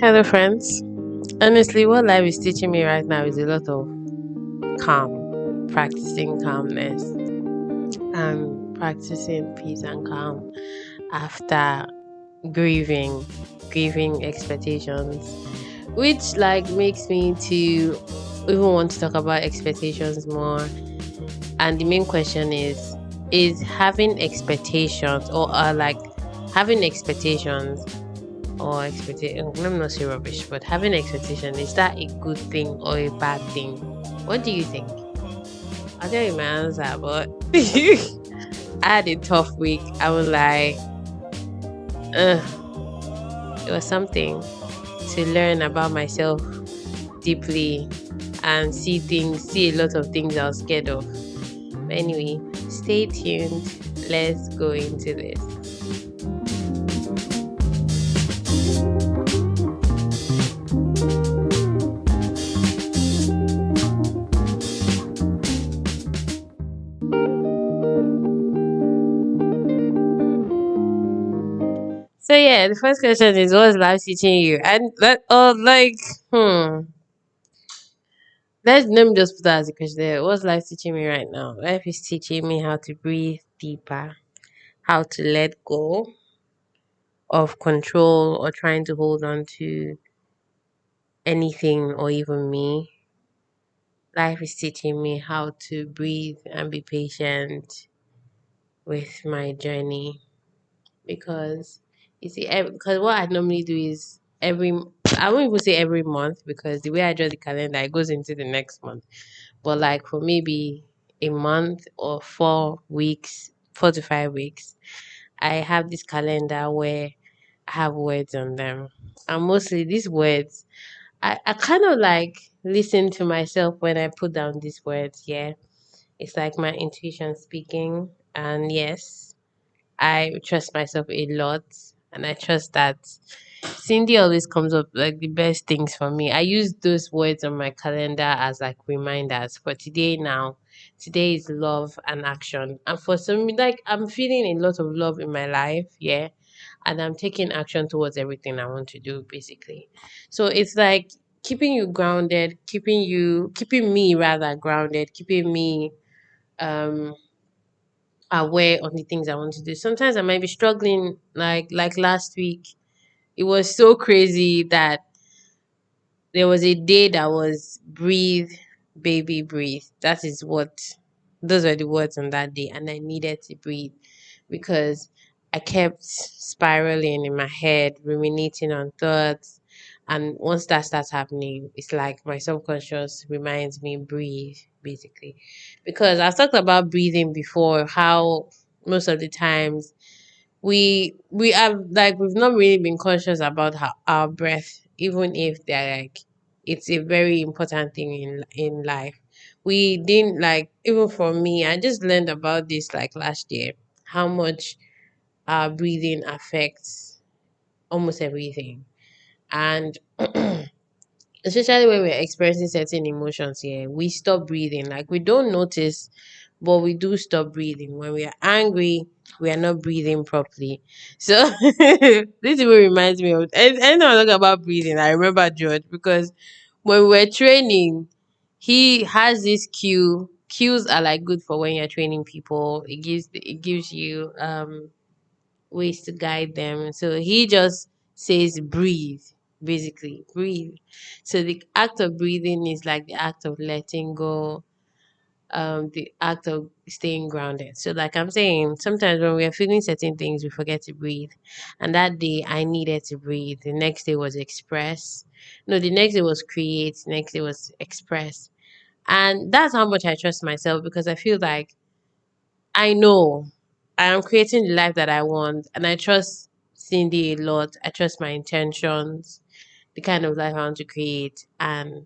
Hello, friends. Honestly, what life is teaching me right now is a lot of calm, practicing calmness, and practicing peace and calm after grieving, grieving expectations, which makes me to even want to talk about expectations more. And the main question is having expectations or having expectations or expectation. Let me not say rubbish, but having expectation, is that a good thing or a bad thing? What do you think? I'll tell you my answer, but I had a tough week. I was like, it was something to learn about myself deeply and see a lot of things I was scared of. But anyway, stay tuned. Let's go into this. So yeah, the first question is, what's life teaching you? And let me just put that as a question there. What's life teaching me right now? Life is teaching me how to breathe deeper, how to let go of control or trying to hold on to anything or even me. Life is teaching me how to breathe and be patient with my journey because because what I normally do is I won't even say every month because the way I draw the calendar it goes into the next month. But like for maybe a month or 4 weeks, 4 to 5 weeks, I have this calendar where I have words on them. And mostly these words, I kind of like listen to myself when I put down these words. Yeah. It's like my intuition speaking. And yes, I trust myself a lot. And I trust that Cindy always comes up like the best things for me. I use those words on my calendar as like reminders for today now. Today is love and action. And for some like I'm feeling a lot of love in my life, yeah. And I'm taking action towards everything I want to do basically. So it's like keeping you grounded, keeping me rather grounded, keeping me um aware of the things I want to do. Sometimes I might be struggling like last week. It was so crazy that there was a day that was breathe, baby, breathe. Those are the words on that day. And I needed to breathe because I kept spiraling in my head, ruminating on thoughts. And once that starts happening, it's like my subconscious reminds me, breathe, basically. Because I've talked about breathing before, how most of the times we have we've not really been conscious about our breath, even if they're like it's a very important thing in life. We didn't like even for me. I just learned about this like last year, how much our breathing affects almost everything, and especially when we're experiencing certain emotions here, we stop breathing. Like we don't notice, but we do stop breathing. When we are angry, we are not breathing properly. So this even reminds me of anytime I talk about breathing, I remember George because when we were training, he has this cue. Cues are like good for when you're training people. It gives you ways to guide them. So he just says breathe, basically breathe. So the act of breathing is like the act of letting go, the act of staying grounded. So like I'm saying, sometimes when we are feeling certain things, we forget to breathe. And that day I needed to breathe. The next day was express. No, the next day was create. The next day was express. And that's how much I trust myself because I feel like I know I am creating the life that I want, and I trust Cindy a lot. I trust my intentions, the kind of life I want to create, and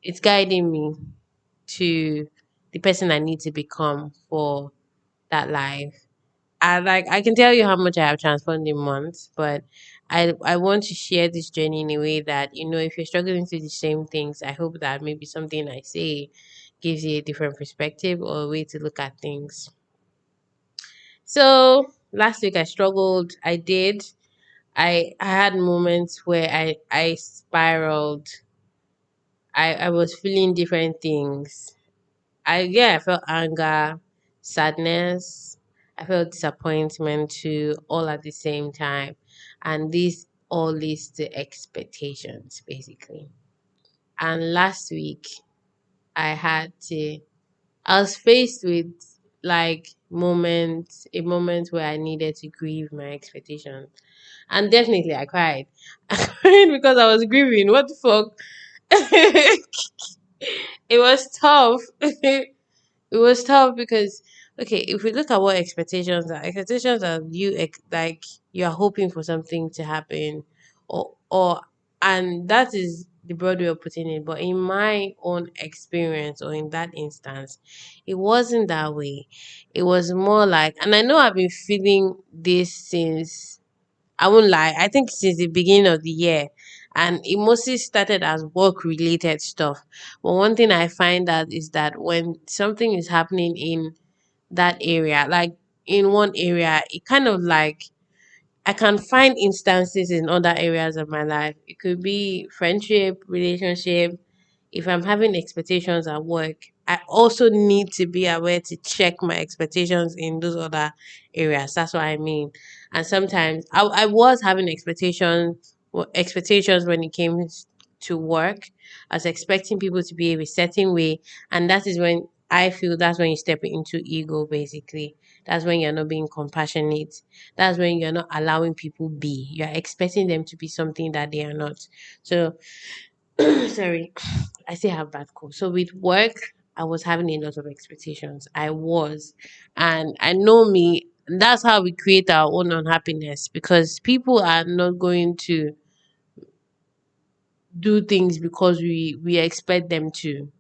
it's guiding me to the person I need to become for that life. I can tell you how much I have transformed in months, but I want to share this journey in a way that if you're struggling through the same things, I hope that maybe something I say gives you a different perspective or a way to look at things. So last week I struggled. I did. I had moments where I spiraled. I was feeling different things. I felt anger, sadness, I felt disappointment too, all at the same time. And this all leads to expectations basically. And last week I had to I was faced with like a moment where I needed to grieve my expectations. And definitely I cried. I cried because I was grieving. What the fuck? It was tough. It was tough because okay, if we look at what expectations are like you are hoping for something to happen, or and that is the broad way of putting it. But in my own experience, or in that instance, it wasn't that way. It was more like, and I know I've been feeling this since, I won't lie, I think since the beginning of the year. And it mostly started as work related stuff. But one thing I find out is that when something is happening in that area, like in one area, it kind of like I can find instances in other areas of my life. It could be friendship, relationship. If I'm having expectations at work, I also need to be aware to check my expectations in those other areas. That's what I mean. And sometimes I was having expectations when it came to work. I was expecting people to behave a certain way, and that is when I feel that's when you step into ego. Basically, that's when you're not being compassionate. That's when you're not allowing people be. You're expecting them to be something that they are not. So sorry, I still have bad cold. So with work, I was having a lot of expectations. I was. And I know me, that's how we create our own unhappiness, because people are not going to do things because we expect them to.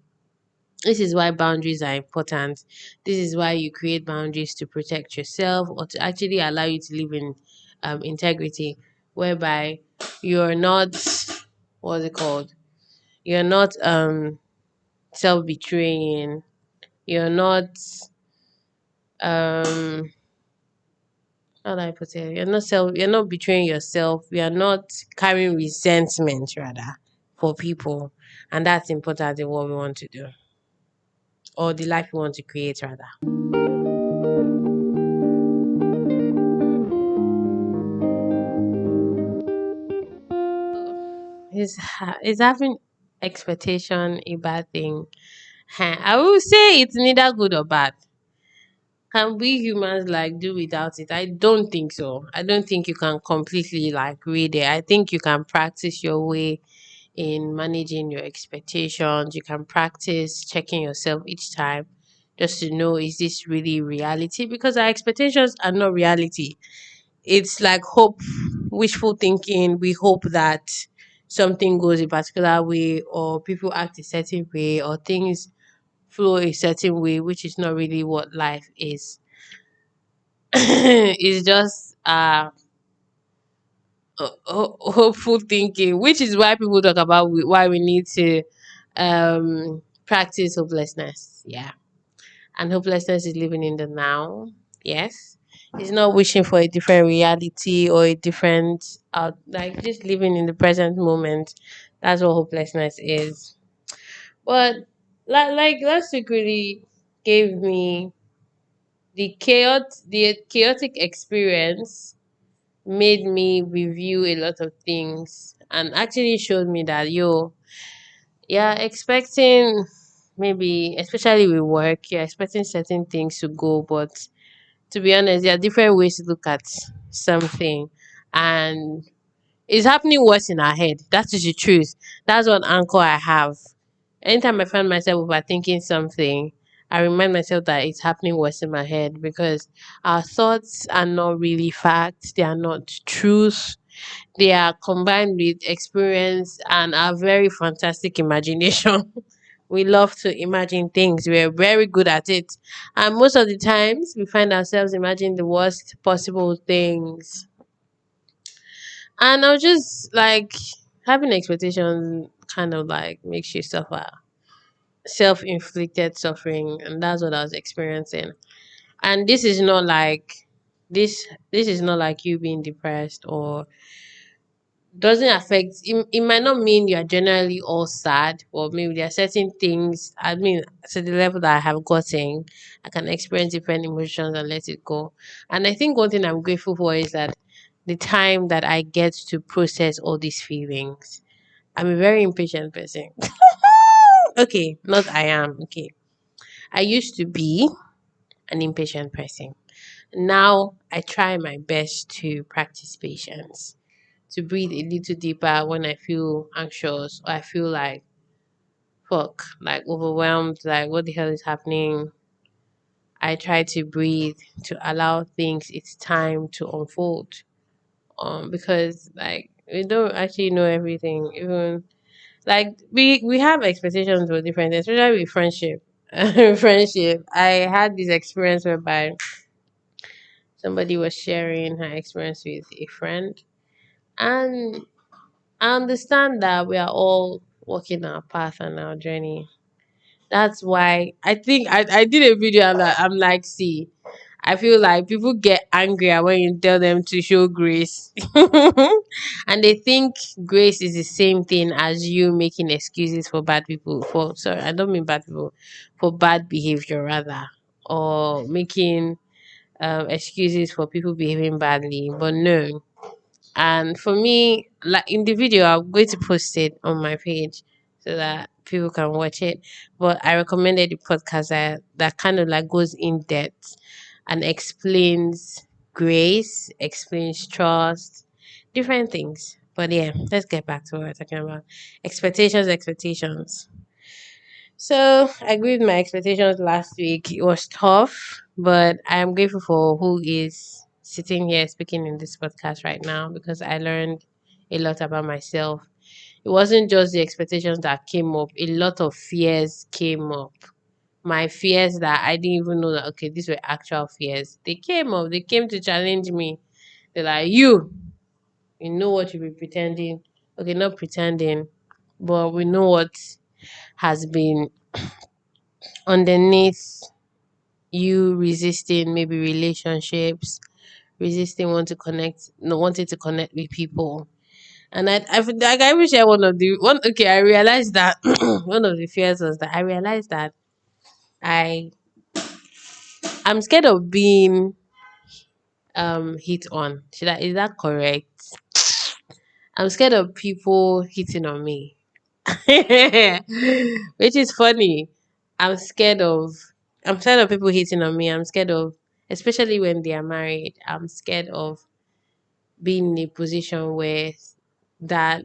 This is why boundaries are important. This is why you create boundaries to protect yourself, or to actually allow you to live in integrity, whereby you're not, what's it called? You're not self betraying. You're not um how do I put it? You're not betraying yourself. You're not carrying resentment rather for people. And that's important in what we want to do. Or the life we want to create rather. Is having expectation a bad thing? I will say it's neither good or bad. Can we humans like do without it? I don't think so. I don't think you can completely like read it. I think you can practice your way in managing your expectations. You can practice checking yourself each time just to know, is this really reality? Because our expectations are not reality. It's like hope, wishful thinking. We hope that something goes a particular way, or people act a certain way, or things flow a certain way, which is not really what life is. It's just hopeful thinking, which is why people talk about why we need to practice hopelessness. Yeah. And hopelessness is living in the now. Yes. It's not wishing for a different reality or a different like just living in the present moment. That's what hopelessness is. But like last week really gave me the chaotic experience made me review a lot of things, and actually showed me that yeah, expecting, maybe especially with work, you're expecting certain things to go, but to be honest, there are different ways to look at something, and it's happening worse in our head. That is the truth. That's one anchor I have. Anytime I find myself overthinking something, I remind myself that it's happening worse in my head, because our thoughts are not really facts, they are not truth. They are combined with experience and our very fantastic imagination. We love to imagine things. We're very good at it. And most of the times we find ourselves imagining the worst possible things. And I was just like, having expectations kind of like makes you suffer. Self inflicted suffering, and that's what I was experiencing. And this is not like this is not like you being depressed or doesn't affect it might not mean you're generally all sad, or maybe there are certain things, I mean, to the level that I have gotten, I can experience different emotions and let it go. And I think one thing I'm grateful for is that the time that I get to process all these feelings. I'm a very impatient person. Okay, not I am. Okay. I used to be an impatient person. Now I try my best to practice patience, to breathe a little deeper when I feel anxious or I feel like fuck, like overwhelmed, like what the hell is happening. I try to breathe, to allow things its time to unfold. Because like we don't actually know everything. Even like we have expectations for different things, especially with friendship. Friendship. I had this experience whereby somebody was sharing her experience with a friend, and I understand that we are all walking our path and our journey. That's why I think I did a video and I'm like, see, I feel like people get angrier when you tell them to show grace. And they think grace is the same thing as you making excuses for bad people. For sorry, I don't mean bad people, for bad behavior rather. Or making excuses for people behaving badly. But no, and for me, like in the video, I'm going to post it on my page so that people can watch it. But I recommended the podcast that kind of like goes in depth and explains grace, explains trust, different things. But yeah, let's get back to what we're talking about. Expectations, expectations. So I agreed with my expectations last week. It was tough, but I am grateful for who is sitting here speaking in this podcast right now because I learned a lot about myself. It wasn't just the expectations that came up, a lot of fears came up. My fears that I didn't even know that, okay, these were actual fears. They came up, they came to challenge me. They're like, you know what you be pretending. Okay, not pretending, but we know what has been underneath you resisting maybe relationships, resisting want to connect, no wanting to connect with people. And like I wish I one of the one. Okay, I realized that one of the fears was that I realized that I I'm scared of being hit on. Should I is that correct? I'm scared of people hitting on me, which is funny. I'm scared of I'm scared of people hitting on me. I'm scared of, especially when they are married. I'm scared of being in a position where that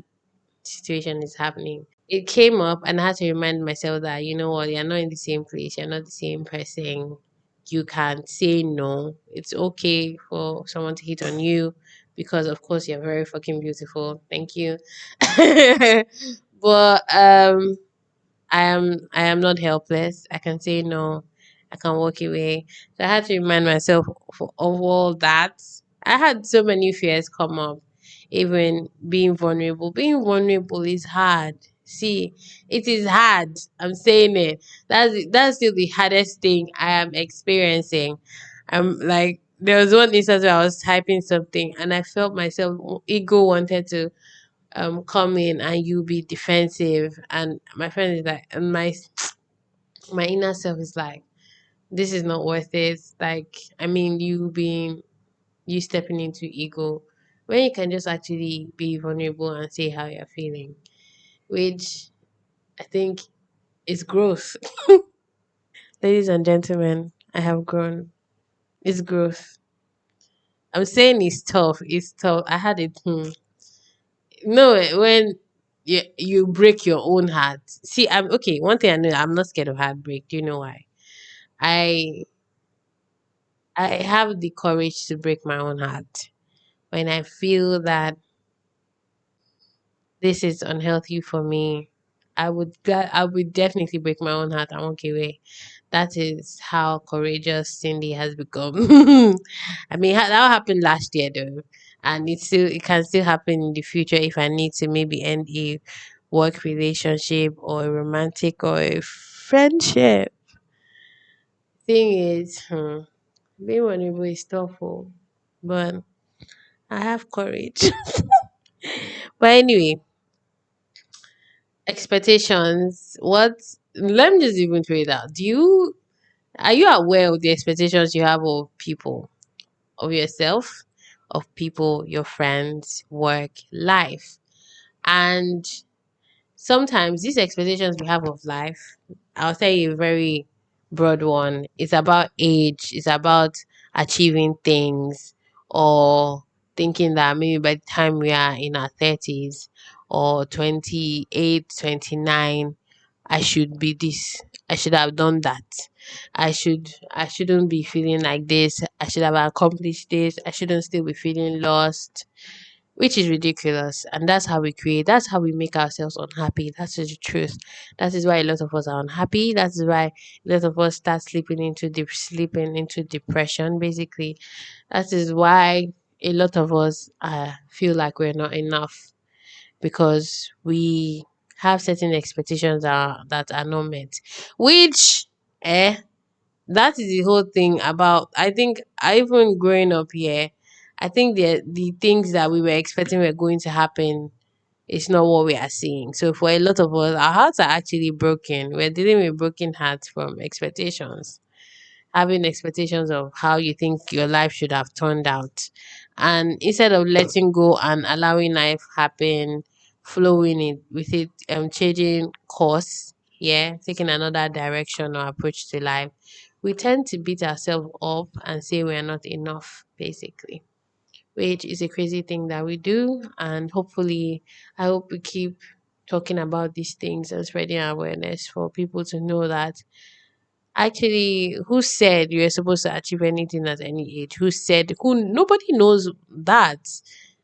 situation is happening. It came up, and I had to remind myself that, you know what, you're not in the same place, you're not the same person. You can say no. It's okay for someone to hit on you because, of course, you're very fucking beautiful. Thank you. But I am not helpless. I can say no. I can walk away. So I had to remind myself of all that. I had so many fears come up, even being vulnerable. Being vulnerable is hard. See, it is hard. I'm saying it. That's still the hardest thing I am experiencing. I'm like there was one instance where I was typing something and I felt myself ego wanted to come in and you be defensive, and my friend is like, and my inner self is like, this is not worth it. Like, I mean, you stepping into ego when you can just actually be vulnerable and say how you're feeling, which I think is growth. Ladies and gentlemen, I have grown. It's growth. I'm saying it's tough. It's tough. I had it. No, when you break your own heart. See, I'm okay. One thing I know, I'm not scared of heartbreak. Do you know why? I I have the courage to break my own heart when I feel that this is unhealthy for me. I would definitely break my own heart and walk away. That is how courageous Cindy has become. I mean, that happened last year though, and it can still happen in the future if I need to maybe end a work relationship or a romantic or a friendship. Thing is, being vulnerable is tough, oh, but I have courage. But anyway, expectations. What? Let me just even throw it out. Are you aware of the expectations you have of people, of yourself, of people, your friends, work, life, and sometimes these expectations we have of life, I'll tell you a very broad one. It's about age, it's about achieving things, or thinking that maybe by the time we are in our 30s or 28, 29, I should be this. I should have done that. I shouldn't be feeling like this. I should have accomplished this. I shouldn't still be feeling lost, which is ridiculous. And that's how we create, that's how we make ourselves unhappy. That's the truth. That is why a lot of us are unhappy. That is why a lot of us start sleeping into depression, basically. That is why a lot of us feel like we're not enough, because we have certain expectations that are not met, which that is the whole thing about. I think I even growing up here, I think the things that we were expecting were going to happen is not what we are seeing. So for a lot of us, our hearts are actually broken. We're dealing with broken hearts from expectations, having expectations of how you think your life should have turned out. And instead of letting go and allowing life happen, flowing it with it, changing course, yeah, taking another direction or approach to life, we tend to beat ourselves up and say we are not enough, basically, which is a crazy thing that we do. And hopefully, I hope we keep talking about these things and spreading awareness for people to know that actually, who said you're supposed to achieve anything at any age? Who said? Who? Nobody knows that.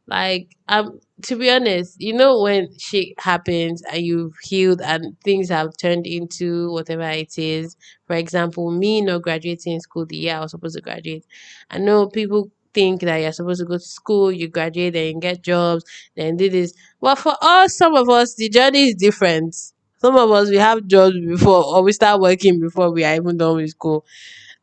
Like, to be honest, when shit happens and you've healed and things have turned into whatever it is. For example, me not graduating in school the year I was supposed to graduate. I know people think that you're supposed to go to school, you graduate, then you get jobs, then do this. But for us, some of us, the journey is different. Some of us we have jobs before, or we start working before we are even done with school.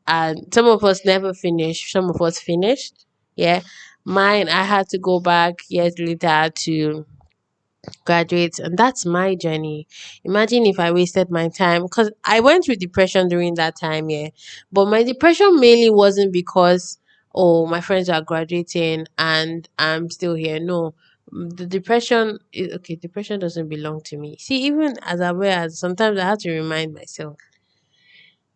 And some of us never finish, some of us finished. Yeah. Mine, I had to go back years later to graduate, and that's my journey. Imagine if I wasted my time, because I went through depression during that time, yeah. But my depression mainly wasn't because, oh, my friends are graduating and I'm still here. No. The depression is okay. Depression doesn't belong to me. See, even as aware as sometimes I have to remind myself.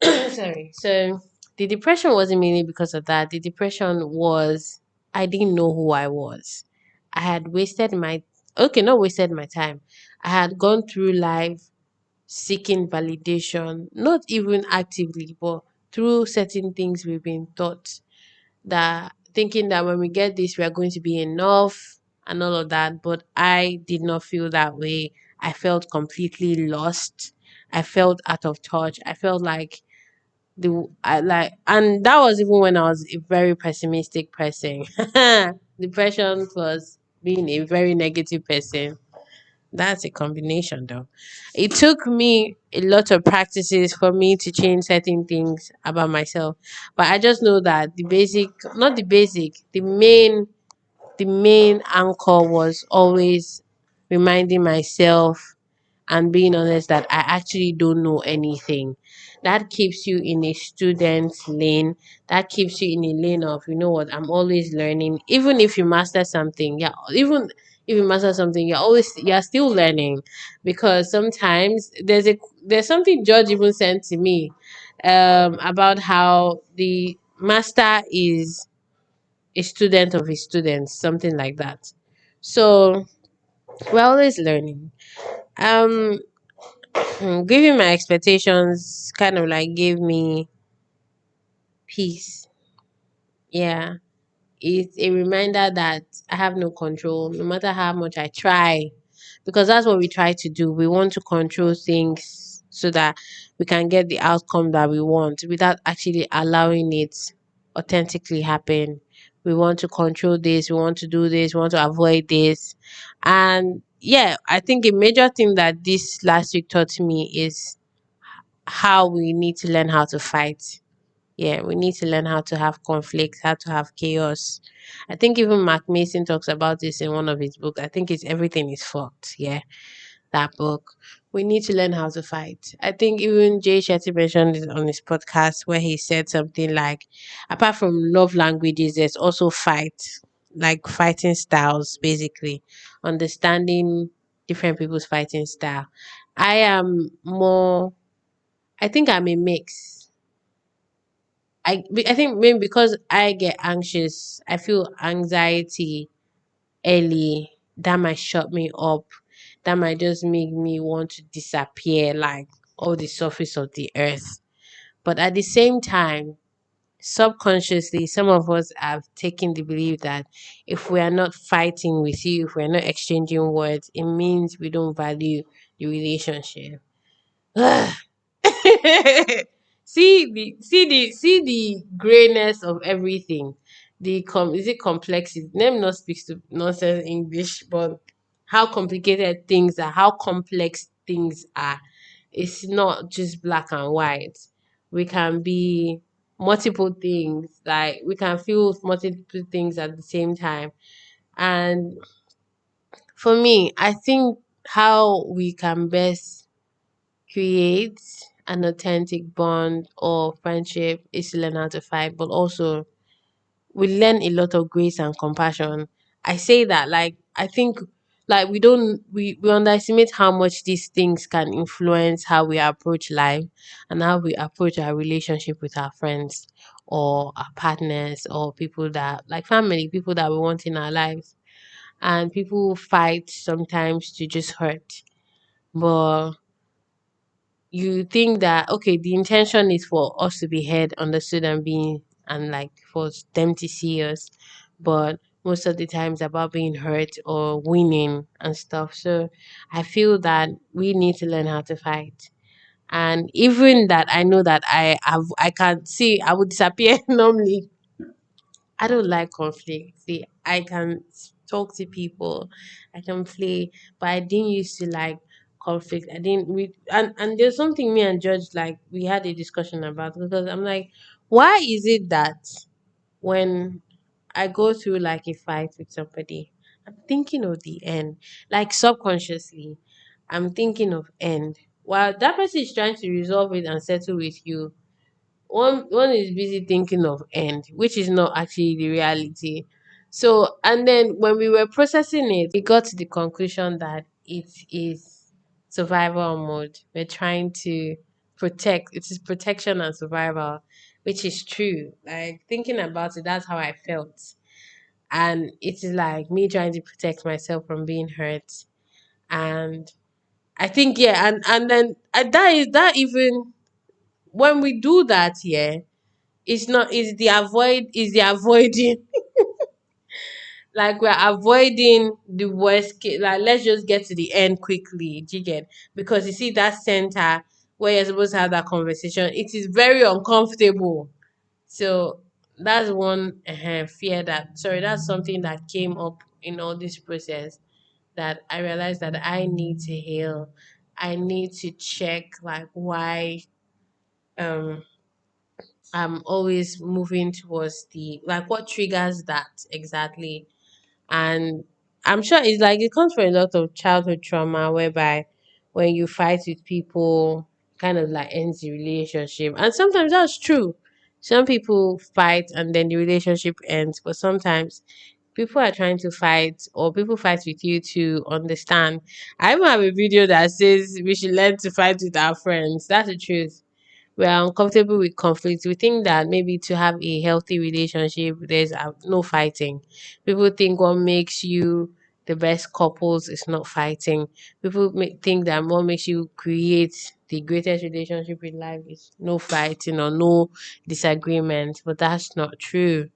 Sorry. So the depression wasn't mainly because of that. The depression was I didn't know who I was. I had wasted my okay, not wasted my time. I had gone through life seeking validation, not even actively, but through certain things we've been taught, that thinking that when we get this, we are going to be enough and all of that. But I did not feel that way. I felt completely lost. I felt out of touch. I felt like and that was even when I was a very pessimistic person. Depression plus being a very negative person. That's a combination though. It took me a lot of practices for me to change certain things about myself. But I just know that not the basic, the main anchor was always reminding myself and being honest that I actually don't know anything. That keeps you in a student's lane. That keeps you in a lane of, you know what, I'm always learning. Even if you master something, yeah, even if you master something, you're still learning. Because sometimes there's something George even sent to me about how the master is a student of his students, something like that. So we're always learning. Um Giving my expectations kind of like gave me peace. Yeah. It's a reminder that I have no control, no matter how much I try. Because that's what we try to do. We want to control things so that we can get the outcome that we want without actually allowing it authentically happen. We want to control this, we want to do this, we want to avoid this. And yeah, I think a major thing that this last week taught me is how we need to learn how to fight. Yeah, we need to learn how to have conflict, how to have chaos. I think even Mark Mason talks about this in one of his books. I think it's Everything is Fucked. Yeah, that book. We need to learn how to fight. I think even Jay Shetty mentioned it on his podcast where he said something like, apart from love languages, there's also fight, like fighting styles, basically, understanding different people's fighting style. I am more, I think I'm a mix. I think maybe because I get anxious, I feel anxiety early, that might shut me up, that might just make me want to disappear like all the surface of the earth. But at the same time, subconsciously, some of us have taken the belief that if we are not fighting with you, if we're not exchanging words, it means we don't value the relationship. See the grayness of everything. Is it complexity? Let me not speak to nonsense English, but how complicated things are, how complex things are. It's not just black and white. We can be multiple things. Like we can feel multiple things at the same time. And for me, I think how we can best create an authentic bond or friendship is to learn how to fight, but also we learn a lot of grace and compassion. I say that like I think like we underestimate how much these things can influence how we approach life and how we approach our relationship with our friends or our partners or people that like family, people that we want in our lives. And people fight sometimes to just hurt. But you think that okay, the intention is for us to be heard, understood, and being and like for them to see us, but most of the time it's about being hurt or winning and stuff. So I feel that we need to learn how to fight. And even that I know that I can see I would disappear normally. I don't like conflict. See, I can talk to people, I can play, but I didn't used to like conflict. I didn't we and there's something me and George like we had a discussion about because I'm like, why is it that when I go through like a fight with somebody, I'm thinking of the end, like subconsciously, I'm thinking of end. While that person is trying to resolve it and settle with you, one is busy thinking of end, which is not actually the reality. So and then when we were processing it, we got to the conclusion that it is survival mode. We're trying to protect, it is protection and survival, which is true. Like thinking about it, that's how I felt. And it is like me trying to protect myself from being hurt. And I think yeah, and then that is that even when we do that, yeah, it's not it's the avoiding like we're avoiding the worst case. Like let's just get to the end quickly, do you get? Because you see that center where you're supposed to have that conversation, it is very uncomfortable. So that's one fear that sorry, that's something that came up in all this process that I realized that I need to heal. I need to check like why um I'm always moving towards the like what triggers that exactly. And I'm sure it's like it comes from a lot of childhood trauma whereby when you fight with people kind of like ends the relationship. And sometimes that's true. Some people fight and then the relationship ends, but sometimes people are trying to fight or people fight with you to understand. I even have a video that says we should learn to fight with our friends. That's the truth. We are uncomfortable with conflict. We think that maybe to have a healthy relationship, there's no fighting. People think what makes you the best couples is not fighting. People think that what makes you create the greatest relationship in life is no fighting or no disagreement. But that's not true.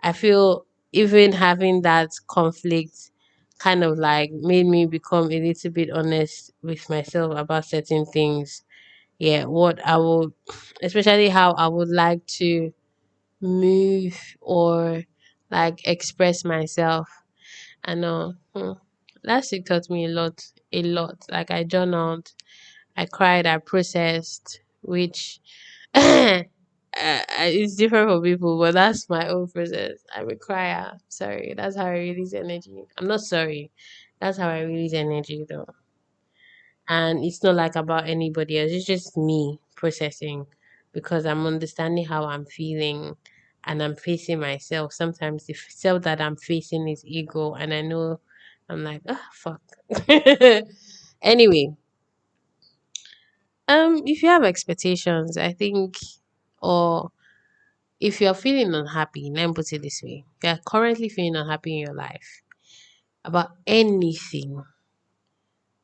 I feel even having that conflict kind of like made me become a little bit honest with myself about certain things. Yeah, what I would, especially how I would like to move or like express myself. I know last week taught me a lot. Like I journaled, I cried, I processed, which it's different for people, but that's my own process. I'm a crier. Sorry, that's how I release energy. I'm not sorry. That's how I release energy, though. And it's not like about anybody else. It's just me processing because I'm understanding how I'm feeling and I'm facing myself. Sometimes the self that I'm facing is ego, and I know I'm like, oh, fuck. Anyway, if you have expectations, I think, or if you're feeling unhappy, let me put it this way: if you're currently feeling unhappy in your life about anything,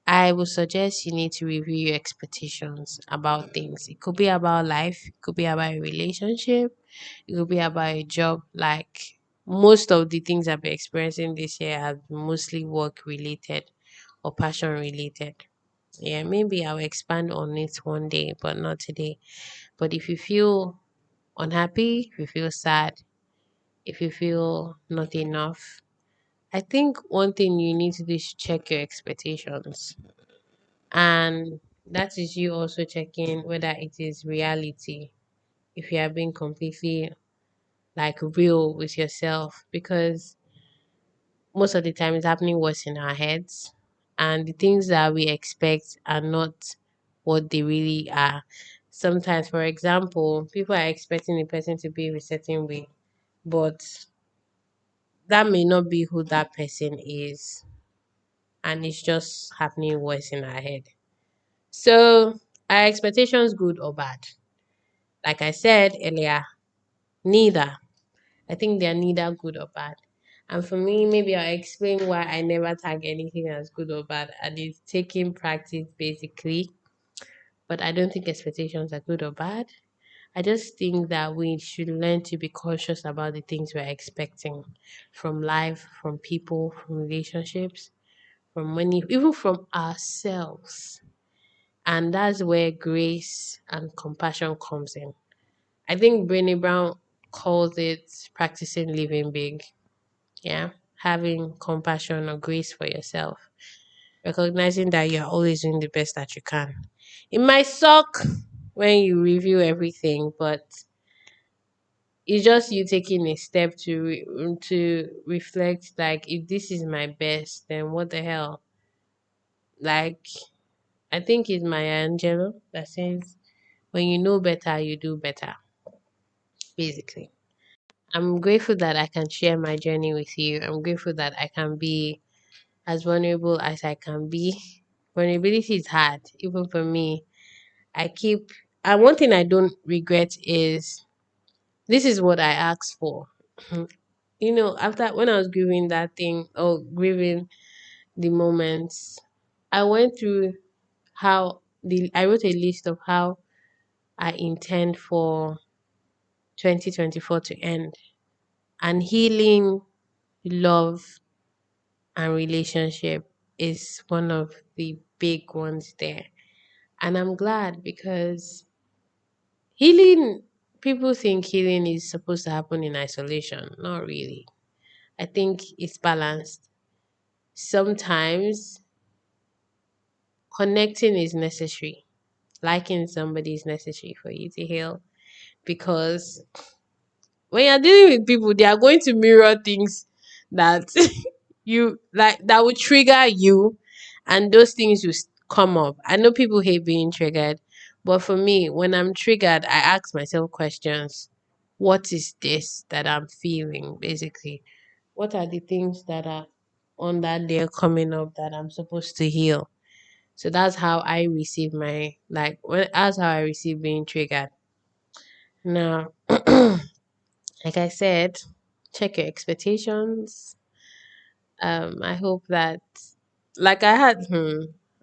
I would suggest you need to review your expectations about things. It could be about life, it could be about a relationship, it could be about a job. Like most of the things I've been experiencing this year have been mostly work related or passion related. Yeah, maybe I'll expand on it one day, but not today. But if you feel unhappy, if you feel sad, if you feel not enough, I think one thing you need to do is check your expectations. And that is you also checking whether it is reality, if you are being completely like real with yourself, because most of the time it's happening what's in our heads, and the things that we expect are not what they really are. Sometimes, for example, people are expecting a person to be a certain way, but that may not be who that person is, and it's just happening what's in our head. So, are expectations good or bad? Like I said earlier, neither. I think they're neither good or bad. And for me, maybe I'll explain why I never tag anything as good or bad. And it's taking practice basically. But I don't think expectations are good or bad. I just think that we should learn to be cautious about the things we're expecting from life, from people, from relationships, from money, even from ourselves. And that's where grace and compassion comes in. I think Brené Brown calls it practicing living big. Yeah. Having compassion or grace for yourself. Recognizing that you're always doing the best that you can. It might suck when you review everything, but it's just you taking a step to reflect like if this is my best, then what the hell? Like I think it's Maya Angelou that says when you know better, you do better, basically. I'm grateful that I can share my journey with you. I'm grateful that I can be as vulnerable as I can be. Vulnerability is hard, even for me. I keep, and one thing I don't regret is this is what I asked for. After when I was grieving that thing, or grieving the moments, I went through I wrote a list of how I intend for 2024 to end, and healing, love, and relationship is one of the big ones there. And I'm glad because healing, people think healing is supposed to happen in isolation. Not really. I think it's balanced. Sometimes connecting is necessary, liking somebody is necessary for you to heal because when you're dealing with people, they are going to mirror things that you like that will trigger you, and those things will come up. I know people hate being triggered, but for me, when I'm triggered, I ask myself questions. What is this that I'm feeling? Basically, what are the things that are on that day coming up that I'm supposed to heal? So that's how I receive that's how I receive being triggered. Now, like I said, check your expectations. I hope that, like I had,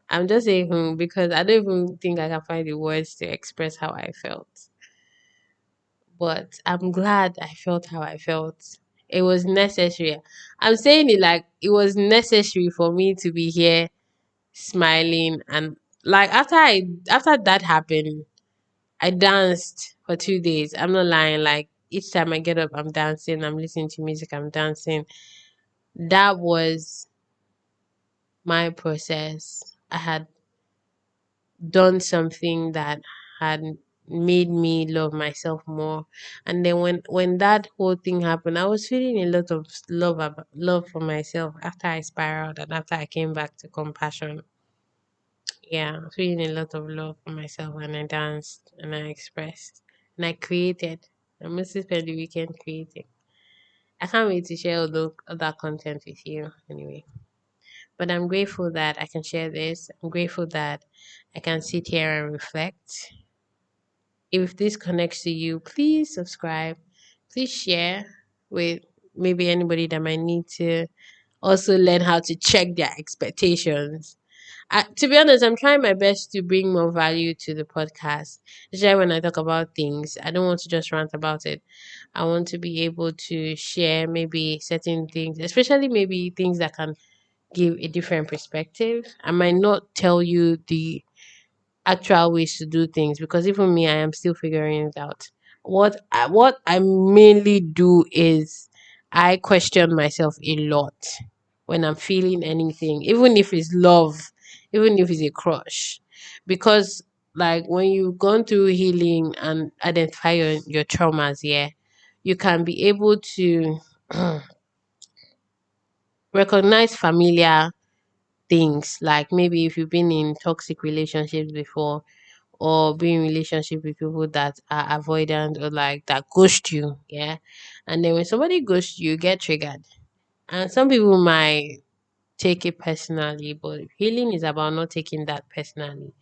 I'm just saying, because I don't even think I can find the words to express how I felt. But I'm glad I felt how I felt. It was necessary. I'm saying it like it was necessary for me to be here smiling, and like after that happened, I danced for 2 days. I'm not lying. Like each time I get up, I'm dancing. I'm listening to music. I'm dancing. That was my process. I had done something that had made me love myself more. And then when that whole thing happened, I was feeling a lot of love for myself after I spiraled and after I came back to compassion. Yeah, I was feeling a lot of love for myself, and I danced and I expressed and I created. I mostly spent the weekend creating. I can't wait to share all the other content with you anyway. But I'm grateful that I can share this. I'm grateful that I can sit here and reflect. If this connects to you, please subscribe. Please share with maybe anybody that might need to also learn how to check their expectations. To be honest, I'm trying my best to bring more value to the podcast. Especially when I talk about things, I don't want to just rant about it. I want to be able to share maybe certain things, especially maybe things that can give a different perspective. I might not tell you the actual ways to do things because even me, I am still figuring it out. What I mainly do is I question myself a lot when I'm feeling anything, even if it's love, even if it's a crush, because like when you've gone through healing and identify your traumas, yeah, you can be able to recognize familiar things, like maybe if you've been in toxic relationships before or be in relationship with people that are avoidant or like that ghost you, yeah. And then when somebody ghosts you, you get triggered. And some people might take it personally, but healing is about not taking that personally.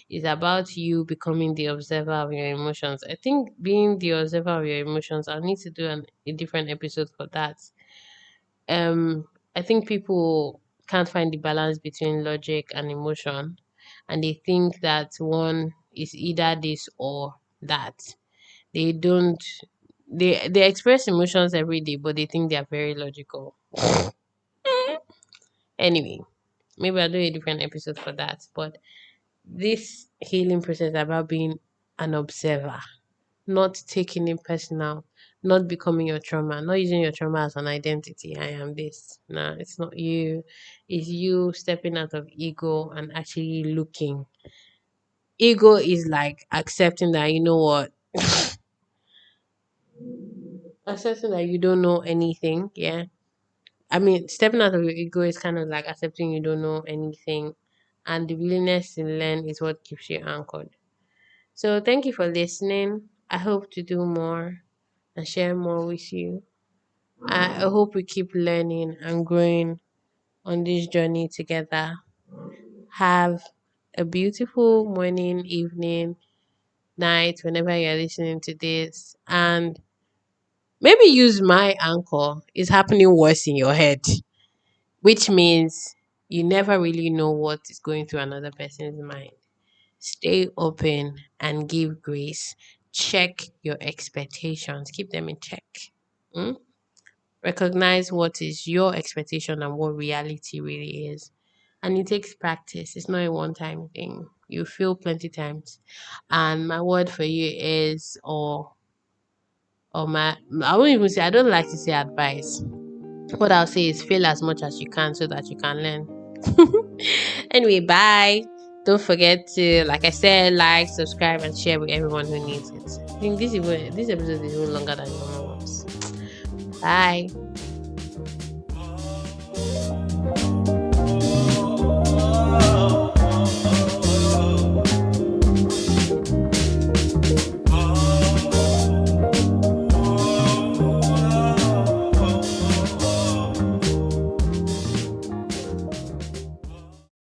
It's about you becoming the observer of your emotions. I think being the observer of your emotions, I'll need to do a different episode for that. I think people can't find the balance between logic and emotion, and they think that one is either this or that. They don't. They express emotions every day, but they think they are very logical. Anyway, maybe I'll do a different episode for that. But this healing process is about being an observer, not taking it personal, not becoming your trauma, not using your trauma as an identity. I am this. Nah, it's not you. It's you stepping out of ego and actually looking. Ego is like accepting that, you know what, accepting that you don't know anything. Yeah. I mean, stepping out of your ego is kind of like accepting you don't know anything. And the willingness to learn is what keeps you anchored. So thank you for listening. I hope to do more and share more with you. I hope we keep learning and growing on this journey together. Have a beautiful morning, evening, night, whenever you're listening to this. And maybe use my anchor. It's happening worse in your head, which means you never really know what is going through another person's mind. Stay open and give grace. Check your expectations, keep them in check. Mm? Recognize what is your expectation and what reality really is. And it takes practice. It's not a one time thing. You fail plenty times. And my word for you is or my I won't even say, I don't like to say advice. What I'll say is fail as much as you can so that you can learn. Anyway, bye. Don't forget to, like I said, like, subscribe, and share with everyone who needs it. I think this episode is even longer than normal ones. Bye.